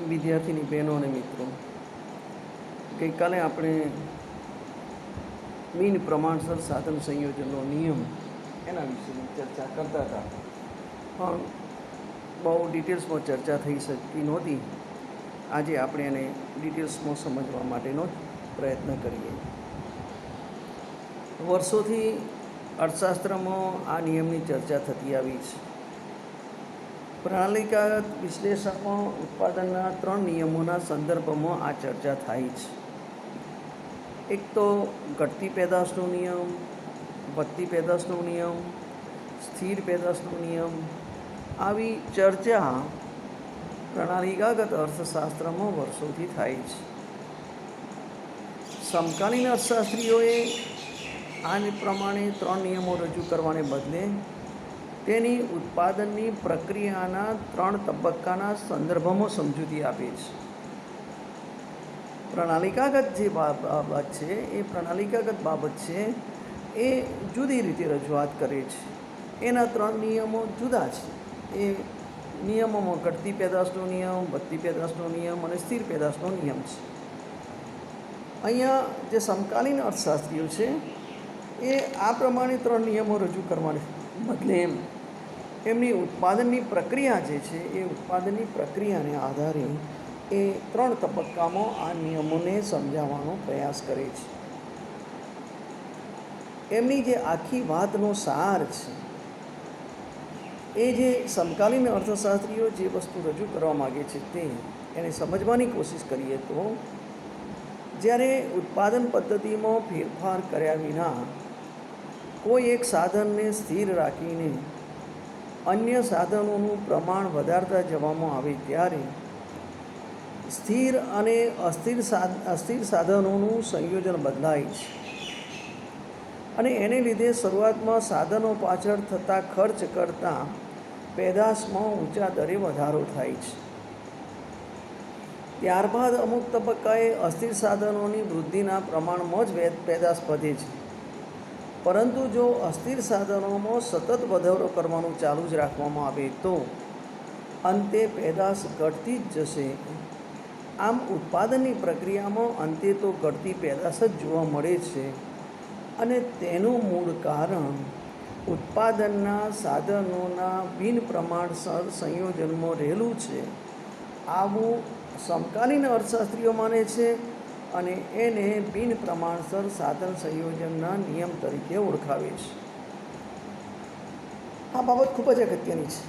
વિદ્યાર્થીની બહેનો અને મિત્રો, ગઈકાલે આપણે બિન પ્રમાણસર સાધન સંયોજનનો નિયમ એના વિશેની ચર્ચા કરતા હતા, પણ બહુ ડિટેલ્સમાં ચર્ચા થઈ શકતી નહોતી. આજે આપણે એને ડિટેલ્સમાં સમજવા માટેનો પ્રયત્ન કરીએ. વર્ષોથી અર્થશાસ્ત્રમાં આ નિયમની ચર્ચા થતી આવી છે. પ્રણાલિકાગત વિશ્લેષણમાં ઉત્પાદનના 3 નિયમોના સંદર્ભમાં આ ચર્ચા થાય છે. એક તો ઘટતી પેદાશનો નિયમ, વધતી પેદાશનો નિયમ, સ્થિર પેદાશનો નિયમ. આવી ચર્ચા પ્રણાલિકાગત અર્થશાસ્ત્રમાં વર્ષોથી થાય છે. સમકાલીન અર્થશાસ્ત્રીઓએ આ પ્રમાણે 3 નિયમો રજૂ કરવાને બદલે તેની ઉત્પાદનની પ્રક્રિયાના 3 તબક્કાના સંદર્ભમાં સમજૂતી આપે છે. પ્રણાલિકાગત જે બાબત છે એ પ્રણાલિકાગત બાબત છે એ જુદી રીતે રજૂઆત કરે છે. એના 3 નિયમો જુદા છે. એ નિયમોમાં ઘટતી પેદાશનો નિયમ, વધતી પેદાશનો નિયમ અને સ્થિર પેદાશનો નિયમ છે. અહીંયા જે સમકાલીન અર્થશાસ્ત્રીઓ છે એ આ પ્રમાણે 3 નિયમો રજૂ કરવાને બદલે એમની ઉત્પાદનની પ્રક્રિયા જે છે એ ઉત્પાદનની પ્રક્રિયાને આધારે એ 3 તબક્કામાં આ નિયમોને સમજાવવાનો પ્રયાસ કરે છે. એમની જે આખી વાતનો સાર છે એ જે સમકાલીન અર્થશાસ્ત્રીઓ જે વસ્તુ રજૂ કરવા માગે છે તે એને સમજવાની કોશિશ કરીએ તો, જ્યારે ઉત્પાદન પદ્ધતિમાં ફેરફાર કર્યા વિના કોઈ એક સાધનને સ્થિર રાખીને અન્ય સાધનોનું પ્રમાણ વધારતા જવામાં આવે ત્યારે સ્થિર અને અસ્થિર સાધનોનું સંયોજન બદલાય છે. અને એને લીધે શરૂઆતમાં સાધનો પાછળ થતા ખર્ચ કરતાં પેદાશમાં ઊંચા દરે વધારો થાય છે. ત્યારબાદ અમુક તબક્કાએ અસ્થિર સાધનોની વૃદ્ધિના પ્રમાણમાં જ પેદાશ વધે છે. પરંતુ જો અસ્થિર સાધનોમાં સતત વધારો કરવાનું ચાલુ જ રાખવામાં આવે તો અંતે પેદાશ ઘટતી જ જશે. આમ ઉત્પાદનની પ્રક્રિયામાં અંતે તો ઘટતી પેદાશ જ જોવા મળે છે. અને તેનું મૂળ કારણ ઉત્પાદનના સાધનોના બિન પ્રમાણસર સંયોજનમાં રહેલું છે. આવું સમકાલીન અર્થશાસ્ત્રીઓ માને છે અને એને બિન પ્રમાણસર સાધન સંયોજનના નિયમ તરીકે ઓળખાવે છે. આ બાબત ખૂબ જ અગત્યની છે.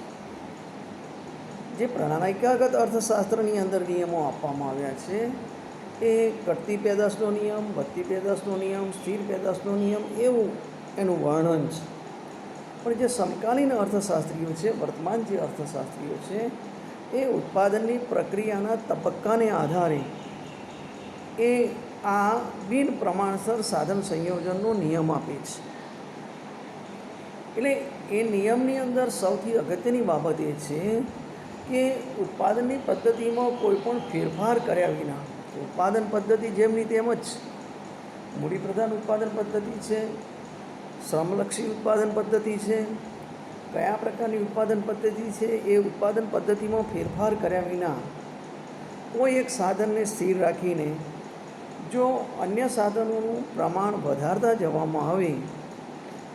જે પ્રણાલિકાગત અર્થશાસ્ત્રની અંદર નિયમો આપવામાં આવ્યા છે એ ઘટતી પેદાશનો નિયમ, વધતી પેદાશનો નિયમ, સ્થિર પેદાશનો નિયમ, એવું એનું વર્ણન છે. પણ જે સમકાલીન અર્થશાસ્ત્રીઓ છે, વર્તમાન જે અર્થશાસ્ત્રીઓ છે, એ ઉત્પાદનની પ્રક્રિયાના તબક્કાને આધારે એ આ બિન પ્રમાણસર સાધન સંયોજનનો નિયમ આપે છે. એટલે એ નિયમની અંદર સૌથી અગત્યની બાબત એ છે કે ઉત્પાદનની પદ્ધતિમાં કોઈ પણ ફેરફાર કર્યા વિના, ઉત્પાદન પદ્ધતિ જેમની તેમ જ મૂડી પ્રધાન ઉત્પાદન પદ્ધતિ છે, શ્રમલક્ષી ઉત્પાદન પદ્ધતિ છે, કયા પ્રકારની ઉત્પાદન પદ્ધતિ છે એ ઉત્પાદન પદ્ધતિમાં ફેરફાર કર્યા વિના કોઈ એક સાધનને સ્થિર રાખીને જો અન્ય સાધનોનું પ્રમાણ વધારતા જવામાં આવે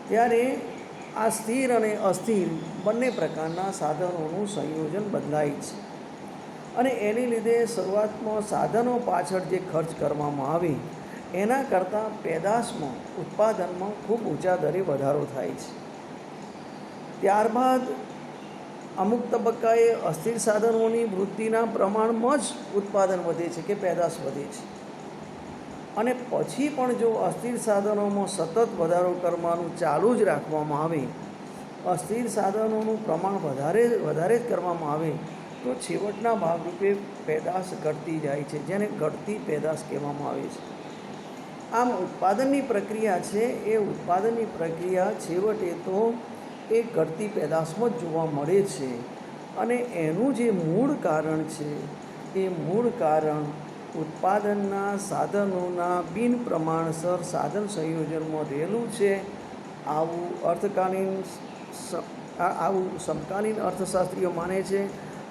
ત્યારે આ સ્થિર અને અસ્થિર બંને પ્રકારના સાધનોનું સંયોજન બદલાય છે. અને એની લીધે શરૂઆતમાં સાધનો પાછળ જે ખર્ચ કરવામાં આવે એના કરતાં પેદાશમાં, ઉત્પાદનમાં ખૂબ ઊંચા દરે વધારો થાય છે. ત્યારબાદ અમુક તબક્કાએ અસ્થિર સાધનોની વૃદ્ધિના પ્રમાણમાં જ ઉત્પાદન વધે છે કે પેદાશ વધે છે. અને પછી પણ જો અસ્થિર સાધનોમાં સતત વધારો કરવાનું ચાલુ જ રાખવામાં આવે, અસ્થિર સાધનોનું પ્રમાણ વધારે જ કરવામાં આવે તો છેવટના ભાગરૂપે પેદાશ ઘટતી જાય છે, જેને ઘટતી પેદાશ કહેવામાં આવે છે. આમ ઉત્પાદનની પ્રક્રિયા છે એ ઉત્પાદનની પ્રક્રિયા છેવટે તો એ ઘટતી પેદાશમાં જ જોવા મળે છે. અને એનું જે મૂળ કારણ છે એ મૂળ કારણ ઉત્પાદનના સાધનોના બિન પ્રમાણસર સાધન સંયોજનમાં રહેલું છે. આવું સમકાલીન અર્થશાસ્ત્રીઓ માને છે.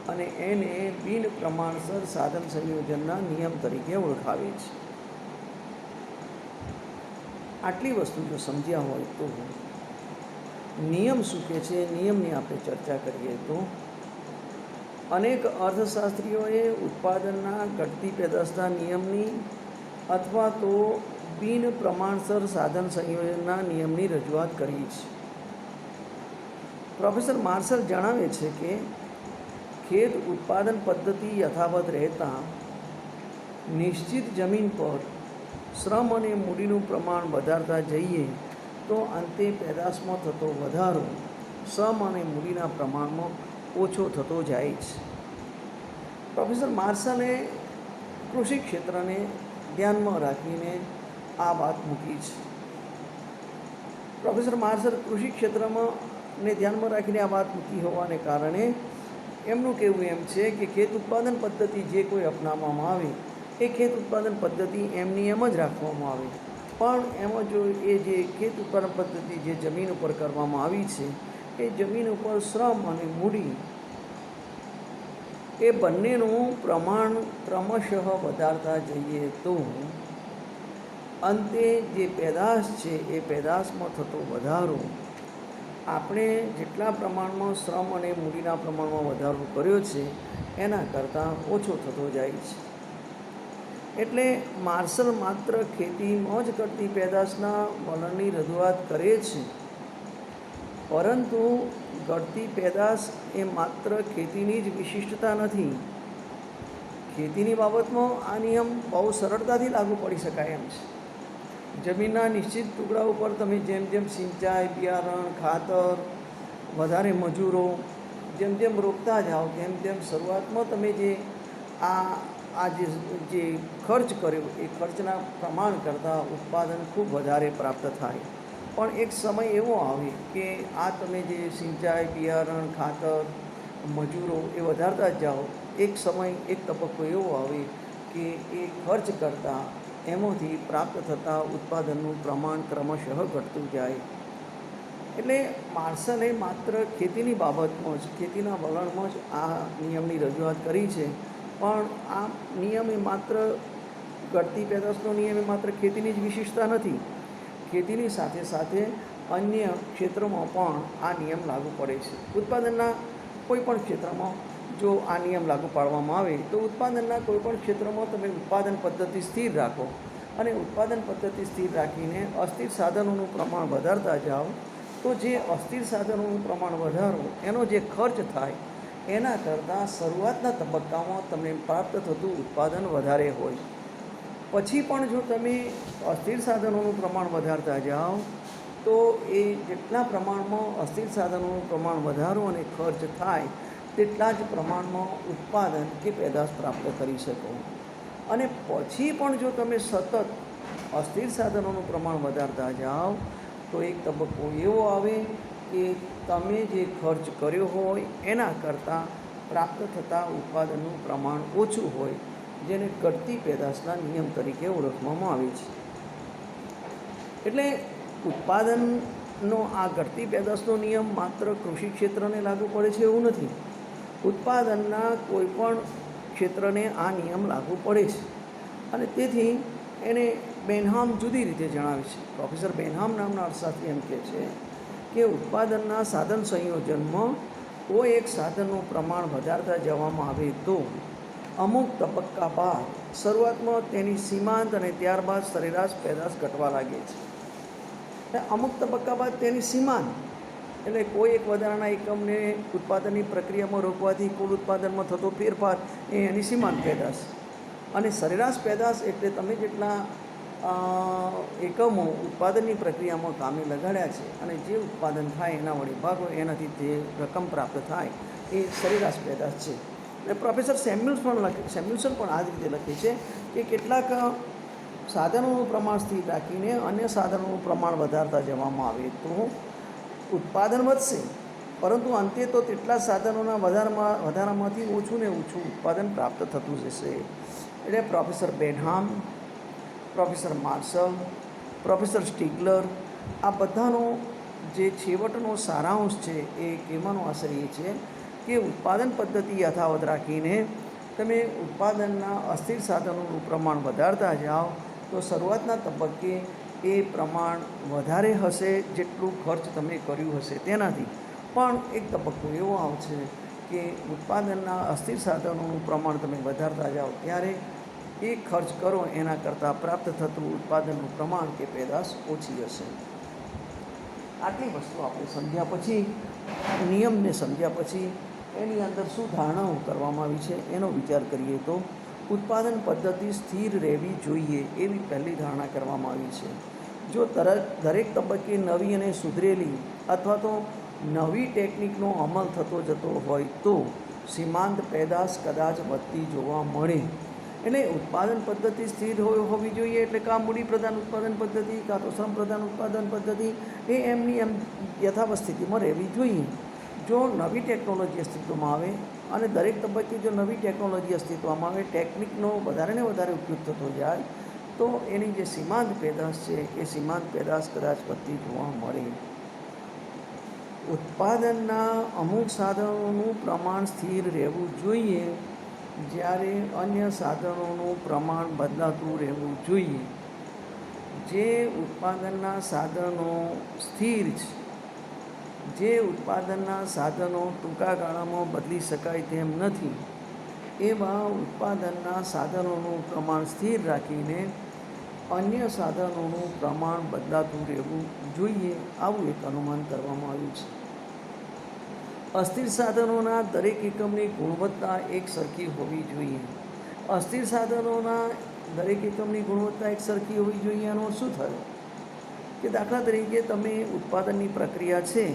અને એને બિન પ્રમાણસર સાધન સંયોજનના નિયમ તરીકે ઓળખાવે છે. આટલી વસ્તુ જો સમજ્યા હોય તો નિયમ શું કહે છે, નિયમની આપણે ચર્ચા કરીએ તો અનેક અર્થશાસ્ત્રીઓએ ઉત્પાદનના ઘટતી પેદાશના નિયમની અથવા તો બિન પ્રમાણસર સાધન સંયોજનના નિયમની રજૂઆત કરી છે. પ્રોફેસર માર્શલ જણાવે છે કે ખેત ઉત્પાદન પદ્ધતિ યથાવત રહેતા નિશ્ચિત જમીન પર શ્રમ અને મૂડીનું પ્રમાણ વધારતા જઈએ તો અંતે પેદાશમાં થતો વધારો શ્રમ અને મૂડીના પ્રમાણમાં ઓછો થતો જાય છે. પ્રોફેસર માર્શલે કૃષિ ક્ષેત્રને ધ્યાનમાં રાખીને આ વાત મૂકી છે. પ્રોફેસર માર્શલ કૃષિ ક્ષેત્રમાં ને ધ્યાનમાં રાખીને આ વાત મૂકી હોવાને કારણે એમનું કહેવું એમ છે કે ખેત ઉત્પાદન પદ્ધતિ જે કોઈ અપનાવવામાં આવે એ ખેત ઉત્પાદન પદ્ધતિ એમની એમ જ રાખવામાં આવે, પણ એમાં જો એ જે ખેત ઉત્પાદન પદ્ધતિ જે જમીન ઉપર કરવામાં આવી છે એ જમીન ઉપર શ્રમ અને મૂડી એ બંનેનું પ્રમાણ ક્રમશઃ વધારતા જઈએ તો અંતે જે પેદાશ છે એ પેદાશમાં થતો વધારો આપણે જેટલા પ્રમાણમાં શ્રમ અને મૂડીના પ્રમાણમાં વધારો કર્યો છે એના કરતાં ઓછો થતો જાય છે. એટલે માર્શલ માત્ર ખેતીમાં જ કરતી પેદાશના વલણની રજૂઆત કરે છે, પરંતુ ઘટતી પેદાશ એ માત્ર ખેતીની જ વિશિષ્ટતા નથી. ખેતીની બાબતમાં આ નિયમ બહુ સરળતાથી લાગુ પડી શકાય એમ છે. જમીનના નિશ્ચિત ટુકડા ઉપર તમે જેમ જેમ સિંચાઈ, બિયારણ, ખાતર, વધારે મજૂરો જેમ જેમ રોકતા જાઓ તેમ તેમ શરૂઆતમાં તમે જે આ જે ખર્ચ કર્યો એ ખર્ચના પ્રમાણ કરતાં ઉત્પાદન ખૂબ વધારે પ્રાપ્ત થાય. પણ એક સમય એવો આવે કે આ તમે જે સિંચાઈ, બિયારણ, ખાતર, મજૂરો એ વધારતા જ જાઓ, એક સમય એક તબક્કો એવો આવે કે એ ખર્ચ કરતાં એમાંથી પ્રાપ્ત થતા ઉત્પાદનનું પ્રમાણ ક્રમશઃ ઘટતું જાય. એટલે માર્શલે માત્ર ખેતીની બાબતમાં જ, ખેતીના વલણમાં જ આ નિયમની રજૂઆત કરી છે, પણ આ નિયમ એ માત્ર ઘટતી પેદાશનો નિયમ એ માત્ર ખેતીની જ વિશિષ્ટતા નથી. ખેતીની સાથે સાથે અન્ય ક્ષેત્રોમાં પણ આ નિયમ લાગુ પડે છે. ઉત્પાદનના કોઈ પણ ક્ષેત્રમાં જો આ નિયમ લાગુ પાડવામાં આવે તો ઉત્પાદનના કોઈપણ ક્ષેત્રમાં તમે ઉત્પાદન પદ્ધતિ સ્થિર રાખો અને ઉત્પાદન પદ્ધતિ સ્થિર રાખીને અસ્થિર સાધનોનું પ્રમાણ વધારતા જાઓ તો જે અસ્થિર સાધનોનું પ્રમાણ વધારો એનો જે ખર્ચ થાય એના કરતાં શરૂઆતના તબક્કામાં તમને પ્રાપ્ત થતું ઉત્પાદન વધારે હોય. પછી પણ જો તમે અસ્થિર સાધનોનું પ્રમાણ વધારતા જાઓ તો એ જેટલા પ્રમાણમાં અસ્થિર સાધનોનું પ્રમાણ વધારો અને ખર્ચ થાય તેટલા જ પ્રમાણમાં ઉત્પાદન કે પેદાશ પ્રાપ્ત કરી શકો. અને પછી પણ જો તમે સતત અસ્થિર સાધનોનું પ્રમાણ વધારતા જાઓ તો એક તબક્કો એવો આવે કે તમે જે ખર્ચ કર્યો હોય એના કરતાં પ્રાપ્ત થતા ઉત્પાદનનું પ્રમાણ ઓછું હોય, જેને ઘટતી પેદાશના નિયમ તરીકે ઓળખવામાં આવે છે. એટલે ઉત્પાદનનો આ ઘટતી પેદાશનો નિયમ માત્ર કૃષિ ક્ષેત્રને લાગુ પડે છે એવું નથી. ઉત્પાદનના કોઈપણ ક્ષેત્રને આ નિયમ લાગુ પડે છે અને તેથી એને બેનહામ જુદી રીતે જણાવે છે. પ્રોફેસર બેનહામ નામના અર્થશાસ્ત્રી એમ કહે છે કે ઉત્પાદનના સાધન સંયોજનમાં કોઈ એક સાધનનું પ્રમાણ વધારતા જવામાં આવે તો અમુક તબક્કા બાદ શરૂઆતમાં તેની સીમાંત અને ત્યારબાદ સરેરાશ પેદાશ ઘટવા લાગે છે. અમુક તબક્કા બાદ તેની સીમાંત એટલે કોઈ એક વધારાના એકમને ઉત્પાદનની પ્રક્રિયામાં રોકવાથી કુલ ઉત્પાદનમાં થતો ફેરફાર એ એની સીમાંત પેદાશ, અને સરેરાશ પેદાશ એટલે તમે જેટલા એકમો ઉત્પાદનની પ્રક્રિયામાં કામે લગાડ્યા છે અને જે ઉત્પાદન થાય એના વડે ભાગો એનાથી જે રકમ પ્રાપ્ત થાય એ સરેરાશ પેદાશ છે. અને પ્રોફેસર સેમ્યુલ્સન પણ આ જ રીતે લખે છે કે કેટલાક સાધનોનું પ્રમાણ સ્થિર રાખીને અન્ય સાધનોનું પ્રમાણ વધારતા જવામાં આવે તો ઉત્પાદન વધશે, પરંતુ અંતે તો તેટલા સાધનોના વધારામાંથી ઓછું ને ઓછું ઉત્પાદન પ્રાપ્ત થતું જશે. એટલે પ્રોફેસર બેનહામ, પ્રોફેસર માર્શલ, પ્રોફેસર સ્ટીગલર આ બધાનો જે છેવટનો સારાંશ છે એ કહેવાનો આશય એ છે કે ઉત્પાદન પદ્ધતિ યથાવત રાખીને તમે ઉત્પાદનના અસ્થિર સાધનોનું પ્રમાણ વધારતા જાઓ તો શરૂઆતના તબક્કે એ પ્રમાણ વધારે હશે જેટલું ખર્ચ તમે કર્યું હશે તેનાથી, પણ એક તબક્કો એવો આવશે કે ઉત્પાદનના અસ્થિર સાધનોનું પ્રમાણ તમે વધારતા જાઓ ત્યારે એ ખર્ચ કરો એના કરતાં પ્રાપ્ત થતું ઉત્પાદનનું પ્રમાણ કે પેદાશ ઓછી હશે. આટલી વસ્તુ આપણે સમજ્યા પછી, નિયમને સમજ્યા પછી એની અંદર શું ધારણાઓ કરવામાં આવી છે એનો વિચાર કરીએ તો ઉત્પાદન પદ્ધતિ સ્થિર રહેવી જોઈએ એવી પહેલી ધારણા કરવામાં આવી છે. જો દરેક તબક્કે નવી અને સુધરેલી અથવા તો નવી ટેકનિકનો અમલ થતો જતો હોય તો સીમાંત પેદાશ કદાચ વધતી જોવા મળે. એટલે ઉત્પાદન પદ્ધતિ સ્થિર હોવી જોઈએ, એટલે કાં મૂડી પ્રધાન ઉત્પાદન પદ્ધતિ કાં તો શ્રમ પ્રધાન ઉત્પાદન પદ્ધતિ એ એમની એમ યથાવત સ્થિતિમાં રહેવી જોઈએ. જો નવી ટેકનોલોજી અસ્તિત્વમાં આવે અને દરેક તબક્કે જો નવી ટેકનોલોજી અસ્તિત્વમાં આવે, ટેકનિકનો વધારે ને વધારે ઉપયોગ થતો જાય તો એની જે સીમાંત પેદાશ છે એ સીમાંત પેદાશ કદાચ વધતી જોવા મળે. ઉત્પાદનના અમુક સાધનોનું પ્રમાણ સ્થિર રહેવું જોઈએ જ્યારે અન્ય સાધનોનું પ્રમાણ બદલાતું રહેવું જોઈએ. જે ઉત્પાદનના સાધનો સ્થિર છે, જે ઉત્પાદનના સાધનો ટૂંકા ગાળામાં બદલી શકાય તેમ નથી, એવા ઉત્પાદનના સાધનોનું પ્રમાણ સ્થિર રાખીને અન્ય સાધનોનું પ્રમાણ બદલાતું રહેવું જોઈએ, આવું એક અનુમાન કરવામાં આવ્યું છે. અસ્થિર સાધનોના દરેક એકમની ગુણવત્તા એક સરખી હોવી જોઈએ. અસ્થિર સાધનોના દરેક એકમની ગુણવત્તા એક સરખી હોવી જોઈએ એનો શું થયો કે દાખલા તરીકે તમે ઉત્પાદનની પ્રક્રિયા છે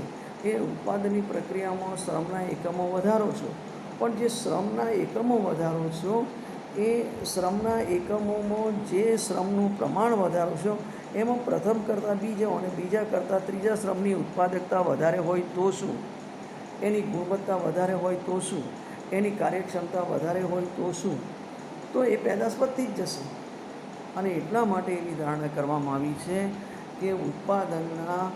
એ ઉત્પાદનની પ્રક્રિયામાં શ્રમના એકમો વધારો છો, પણ જે શ્રમના એકમો વધારો છો એ શ્રમના એકમોમાં જે શ્રમનું પ્રમાણ વધારો છો એમાં પ્રથમ કરતાં બીજો અને બીજા કરતાં ત્રીજા શ્રમની ઉત્પાદકતા વધારે હોય તો શું, એની ગુણવત્તા વધારે હોય તો શું, એની કાર્યક્ષમતા વધારે હોય તો શું, તો એ પેદાશ વધતી જ જશે. અને એટલા માટે એવી ધારણા કરવામાં આવી છે કે ઉત્પાદનના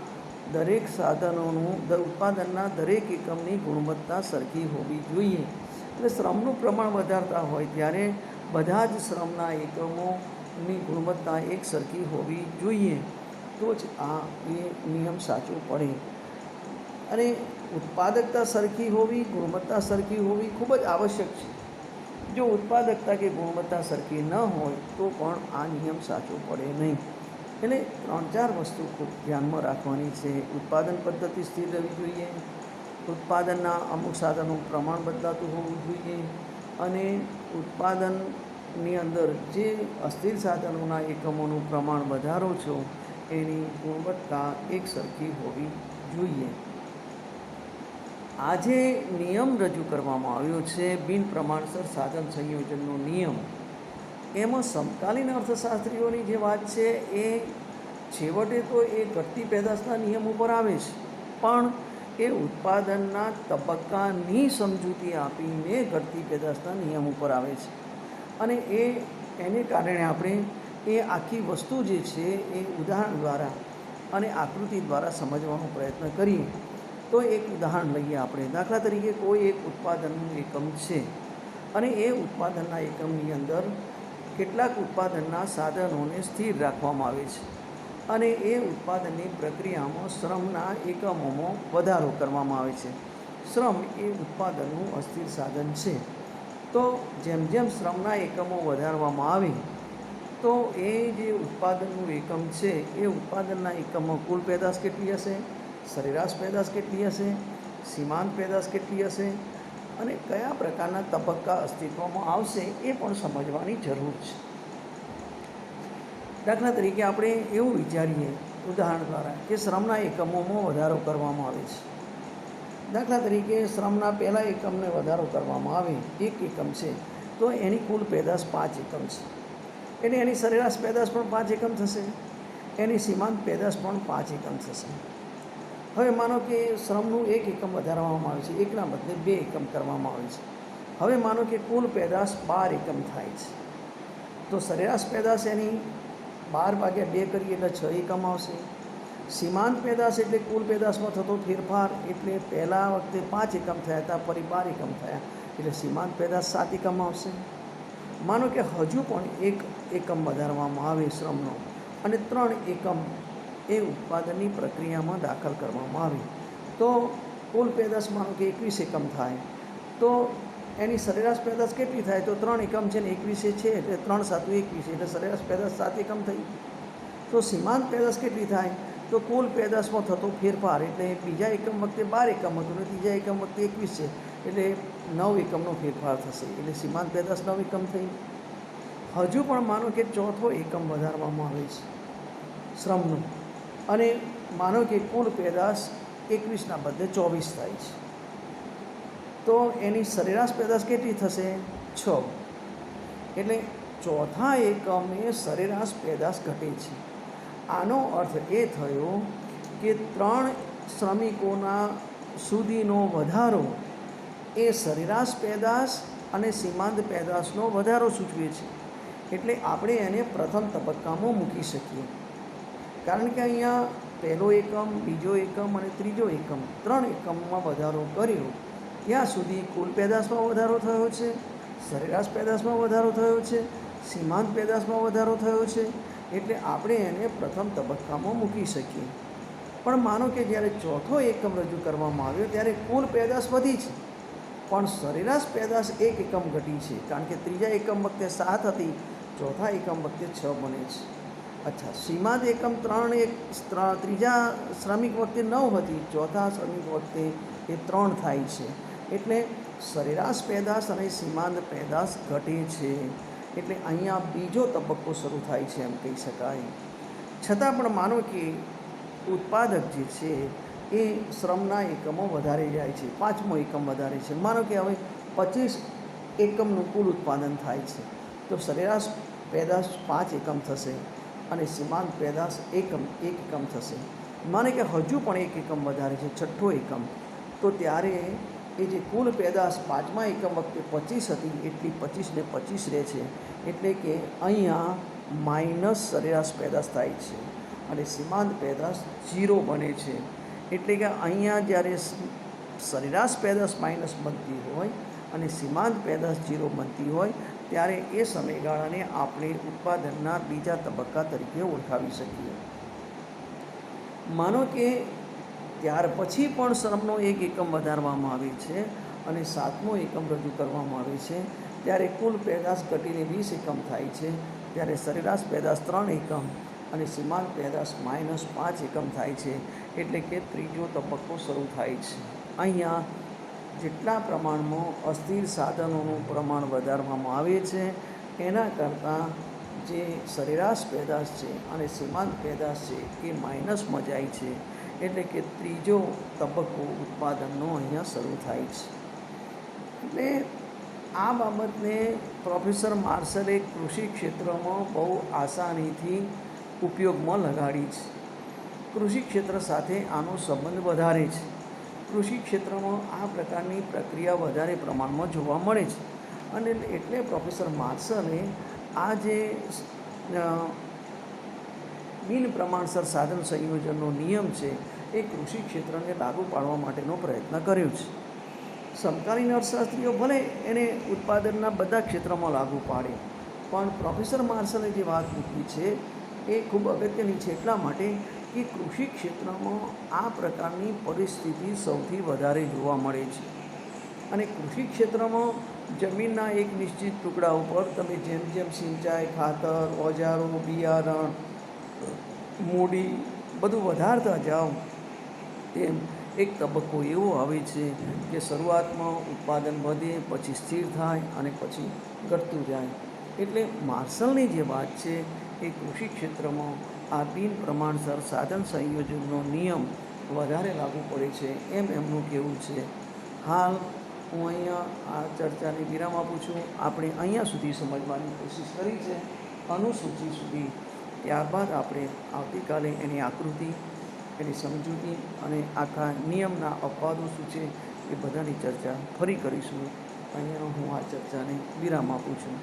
દરેક એકમની ગુણવત્તા સરખી હોવી જોઈએ. એટલે શ્રમનું પ્રમાણ વધારતા હોય ત્યારે બધા જ શ્રમના એકમોની ગુણવત્તા એક સરખી હોવી જોઈએ, તો જ આ એ નિયમ સાચો પડે. અને ઉત્પાદકતા સરખી હોવી, ગુણવત્તા સરખી હોવી ખૂબ જ આવશ્યક છે. જો ઉત્પાદકતા કે ગુણવત્તા સરખી ન હોય તો પણ આ નિયમ સાચો પડે નહીં. એટલે 3-4 વસ્તુ ખૂબ ધ્યાનમાં રાખવાની છે. ઉત્પાદન પદ્ધતિ સ્થિર રહેવી જોઈએ, ઉત્પાદનના અમુક સાધનોનું પ્રમાણ બદલાતું હોવું જોઈએ, અને ઉત્પાદનની અંદર જે અસ્થિર સાધનોના એકમોનું પ્રમાણ વધારો છો એની ગુણવત્તા એક સરખી હોવી જોઈએ. આજે નિયમ રજૂ કરવામાં આવ્યો છે બિન પ્રમાણસર સાધન સંયોજનનો નિયમ. એમાં સમકાલીન અર્થશાસ્ત્રીઓની જે વાત છે એ છેવટે તો એ ઘટતી પેદાશના નિયમ ઉપર આવે છે, પણ એ ઉત્પાદનના તબક્કાની સમજૂતી આપીને ઘટતી પેદાશના નિયમ ઉપર આવે છે. અને એને કારણે આપણે એ આખી વસ્તુ જે છે એ ઉદાહરણ દ્વારા અને આકૃતિ દ્વારા સમજવાનો પ્રયત્ન કરીએ. તો એક ઉદાહરણ લઈએ આપણે. દાખલા તરીકે કોઈ એક ઉત્પાદનનું એકમ છે અને એ ઉત્પાદનના એકમની અંદર કેટલાક ઉત્પાદનના સાધનોને સ્થિર રાખવામાં આવે છે અને એ ઉત્પાદનની પ્રક્રિયામાં શ્રમના એકમોમાં વધારો કરવામાં આવે છે. શ્રમ એ ઉત્પાદનનું અસ્થિર સાધન છે. તો જેમ જેમ શ્રમના એકમો વધારવામાં આવે તો એ જે ઉત્પાદનનું એકમ છે એ ઉત્પાદનના એકમમાં કુલ પેદાશ કેટલી હશે, સરેરાશ પેદાશ કેટલી હશે, સીમાંત પેદાશ કેટલી હશે અને કયા પ્રકારના તબક્કા અસ્તિત્વમાં આવશે એ પણ સમજવાની જરૂર છે. દાખલા તરીકે આપણે એવું વિચારીએ ઉદાહરણ દ્વારા કે શ્રમના એકમોમાં વધારો કરવામાં આવે છે. દાખલા તરીકે શ્રમના પહેલા એકમને વધારો કરવામાં આવે, 1 એકમ છે તો એની કુલ પેદાશ 5 એકમ છે, એટલે એની સરેરાશ પેદાશ પણ 5 એકમ થશે, એની સીમાંત પેદાશ પણ 5 એકમ થશે. હવે માનો કે શ્રમનું 1 એકમ વધારવામાં આવે છે, એકના બદલે 2 એકમ કરવામાં આવે છે. હવે માનો કે કુલ પેદાશ 12 એકમ થાય છે, તો સરેરાશ પેદાશ એની 12 ભાગ્યા 2 કરીએ એટલે 6 એકમ આવશે. સીમાંત પેદાશ એટલે કુલ પેદાશમાં થતો ફેરફાર, એટલે પહેલાં વખતે 5 એકમ થયા હતા, ફરી 12 એકમ થયા, એટલે સીમાંત પેદાશ 7 એકમ આવશે. માનો કે હજુ પણ 1 એકમ વધારવામાં આવે શ્રમનો અને 3 એકમ એ ઉત્પાદનની પ્રક્રિયામાં દાખલ કરવામાં આવે તો કુલ પેદાશ માનો કે 21 એકમ થાય. તો એની સરેરાશ પેદાશ કેટલી થાય? તો 3 એકમ છે ને 21 છે, એટલે 3 × 7 = 21, એટલે સરેરાશ પેદાશ 7 એકમ થઈ. તો સીમાંત પેદાશ કેટલી થાય? તો કુલ પેદાશમાં થતો ફેરફાર, એટલે બીજા એકમ વખતે 12 એકમ હતું ને ત્રીજા એકમ વખતે 21 છે, એટલે 9 એકમનો ફેરફાર થશે, એટલે સીમાંત પેદાશ 9 એકમ થઈ. હજુ પણ માનો કે ચોથો એકમ વધારવામાં આવે છે શ્રમનો, અને માનો કે કુલ પેદાશ 21ના બદલે 24 થાય છે, તો એની સરેરાશ પેદાશ કેટલી થશે? 6. એટલે ચોથા એકમે સરેરાશ પેદાશ ઘટે છે. આનો અર્થ એ થયો કે 3 શ્રમિકોના સુધીનો વધારો એ સરેરાશ પેદાશ અને સીમાંત પેદાશનો વધારો સૂચવે છે. એટલે આપણે એને પ્રથમ તબક્કામાં મૂકી શકીએ, કારણ કે અહીંયા પહેલો એકમ, બીજો એકમ અને ત્રીજો એકમ 3 એકમમાં વધારો કર્યો, ત્યાં સુધી કુલ પેદાશમાં વધારો થયો છે, સરેરાશ પેદાશમાં વધારો થયો છે, સીમાંત પેદાશમાં વધારો થયો છે, એટલે આપણે એને પ્રથમ તબક્કામાં મૂકી શકીએ. પણ માનો કે જ્યારે ચોથો એકમ રજૂ કરવામાં આવ્યો ત્યારે કુલ પેદાશ વધી છે, પણ સરેરાશ પેદાશ 1 એકમ ઘટી છે, કારણ કે ત્રીજા એકમ વખતે 7 હતી, ચોથા એકમ વખતે 6 બને છે. અચ્છા, સીમાંત એકમ ત્રીજા શ્રમિક વખતે 9 હતી, ચોથા શ્રમિક વખતે એ 3 થાય છે, એટલે સરેરાશ પેદાશ અને સીમાંત પેદાશ ઘટે છે. એટલે અહીંયા બીજો તબક્કો શરૂ થાય છે એમ કહી શકાય. છતાં પણ માનો કે ઉત્પાદક જે છે એ શ્રમના એકમો વધારે જાય છે, 5મો એકમ વધારે છે. માનો કે હવે 25 એકમનું કુલ ઉત્પાદન થાય છે, તો સરેરાશ પેદાશ 5 એકમ થશે અને સીમાંત પેદાશ 1 એકમ થશે. માને કે હજુ પણ 1 એકમ વધારે છે, 6થો એકમ, તો ત્યારે એ જે કુલ પેદાશ 5મા એકમ વખતે 25 હતી એટલી 25 ને 25 રહે છે, એટલે કે અહીંયા માઇનસ સરેરાશ પેદાશ થાય છે અને સીમાંત પેદાશ 0 બને છે. એટલે કે અહીંયા જ્યારે સરેરાશ પેદાશ માઇનસ બનતી હોય અને સીમાંત પેદાશ 0 બનતી હોય ત્યારે એ સમયગાળાને આપણે ઉત્પાદનના બીજા તબક્કા તરીકે ઓળખાવી શકીએ. માનો કે ત્યાર પછી પણ શ્રમનો 1 એકમ વધારવામાં આવે છે અને 7મો એકમ રજૂ કરવામાં આવે છે, ત્યારે કુલ પેદાશ ઘટીને 20 એકમ થાય છે, ત્યારે સરેરાશ પેદાશ 3 એકમ અને સીમાંત પેદાશ -5 એકમ થાય છે, એટલે કે ત્રીજો તબક્કો શરૂ થાય છે. અહીંયા જેટલા પ્રમાણમાં અસ્થિર સાધનોનું પ્રમાણ વધારવામાં આવે છે એના કરતાં જે સરેરાશ પેદાશ છે અને સીમાંત પેદાશ છે એ માઇનસમાં જાય છે, એટલે કે ત્રીજો તબક્કો ઉત્પાદનનો અહીંયા શરૂ થાય છે. એટલે આ બાબતને પ્રોફેસર માર્શલે કૃષિ ક્ષેત્રમાં બહુ આસાનીથી ઉપયોગમાં લગાડી છે. કૃષિ ક્ષેત્ર સાથે આનો સંબંધ વધારે છે. કૃષિ ક્ષેત્રમાં આ પ્રકારની પ્રક્રિયા વધારે પ્રમાણમાં જોવા મળે છે, અને એટલે પ્રોફેસર માર્શલે આ જે બિન પ્રમાણસર સાધન સંયોજનનો નિયમ છે એ કૃષિ ક્ષેત્રને લાગુ પાડવા માટેનો પ્રયત્ન કર્યો છે. સમકાલીન અર્થશાસ્ત્રીઓ ભલે એને ઉત્પાદનના બધા ક્ષેત્રમાં લાગુ પાડે, પણ પ્રોફેસર માર્શલે જે વાત મૂકી છે એ ખૂબ અગત્યની છે, એટલા માટે કે કૃષિ ક્ષેત્રમાં આ પ્રકારની પરિસ્થિતિ સૌથી વધારે જોવા મળે છે. અને કૃષિ ક્ષેત્રમાં જમીનના એક નિશ્ચિત ટુકડા ઉપર તમે જેમ જેમ સિંચાઈ, ખાતર, ઓજારો, બિયારણ, મૂડી બધું વધારતા જાઓ તેમ એક તબક્કો એવો આવે છે કે શરૂઆતમાં ઉત્પાદન વધે, પછી સ્થિર થાય અને પછી ઘટતું જાય. એટલે માર્શલની જે વાત છે એ કૃષિ ક્ષેત્રમાં આ બિન પ્રમાણસર સાધન સંયોજનનો નિયમ વધારે લાગુ પડે છે એમ એમનું કહેવું છે. હાલ હું અહીંયા આ ચર્ચાને વિરામ આપું છું. આપણે અહીંયા સુધી સમજવાની કોશિશ કરી છે, અનુસૂચિ સુધી. ત્યારબાદ આપણે આવતીકાલે એની આકૃતિ, એની સમજૂતી અને આખા નિયમના અપવાદો શું છે એ બધાની ચર્ચા ફરી કરીશું. અહીંયા હું આ ચર્ચાને વિરામ આપું છું.